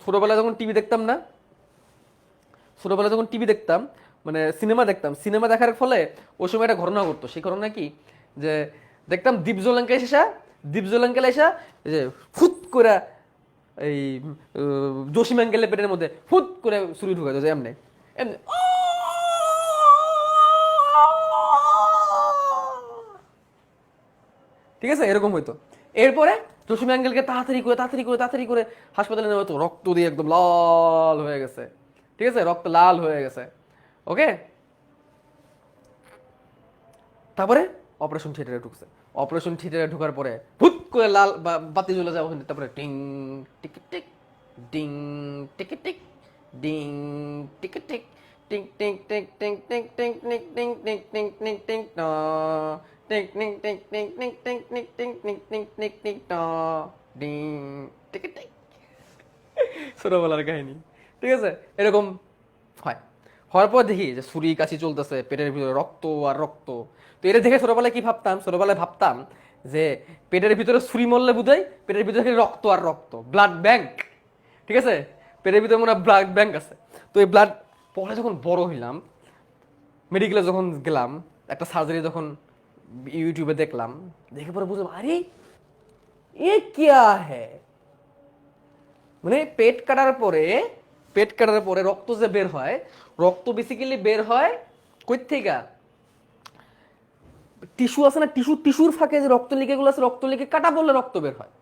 ছোটবেলায় যখন টিভি দেখতাম না, ছোটবেলায় যখন টিভি দেখতাম, মানে সিনেমা দেখতাম, সিনেমা দেখার ফলে ওই সময় একটা ঘটনা ঘটতো। সেই ঘটনা কি, যে দেখতাম দীপ জোলাঙ্কা এসা এই যে ফুট করে এই জসিম আঙ্কেলের পেটের মধ্যে ফুট করে ছুরি ঢুকাইতো, যে এমনি এমনি ঠিক আছে, এরকম হইতো। এরপরে জসিম আঙ্কেলকে তাড়াতাড়ি করে হাসপাতালে নেওয়া হতো, রক্ত দিয়ে একদম লাল হয়ে গেছে, ঠিক আছে, রক্ত লাল হয়ে গেছে। ওকে, তারপরে অপারেশন থিয়েটারে ঢুকছে। অপারেশন থিয়েটারে ঢোকার পরে ভুত করে লাল বাতি জ্বলে যাওয়া, তারপরে টিং tick tick, ding tick tick, ding tick tick, টিং টিং টিং টিং টিং টিং টিং টিং টিং টিং টিং টিং ট, টিং টিং টিং টিং টিং টিং টিং টিং টিং টিং টিং টিং ট, ডিং টিক টিক। ছোটবেলার কাহিনী, ঠিক আছে, এরকম হয়। হওয়ার পর দেখি যে ছুরি কাশি চলতেছে, পেটের ভিতরে রক্ত আর রক্ত। তো এটা দেখে ছোটবেলায় কি ভাবতাম, ছোটবেলায় ভাবতাম যে পেটের ভিতরে ছুরি মরলে বোধহয় পেটের ভিতরে খালি রক্ত আর রক্ত, ব্লাড ব্যাংক, ঠিক আছে, পেটের ভিতরে মনে হয় ব্লাড ব্যাংক আছে। তো এই ব্লাড, পরে যখন বড় হইলাম, মেডিকেলে যখন গেলাম, একটা সার্জারি যখন ইউটিউবে দেখলাম, দেখে পরে বুঝলাম আরে এ কিয়া হ্যায়, মানে পেট কাটার পরে রক্ত যে বের হয়, রক্ত বেসিক্যালি বের হয় কই থেকে, টিস্যু আছে না, টিস্যুর ফাঁকে যে রক্ত লিকেগুলো আছে, রক্ত লিকে কাটা পড়লে রক্ত বের হয়।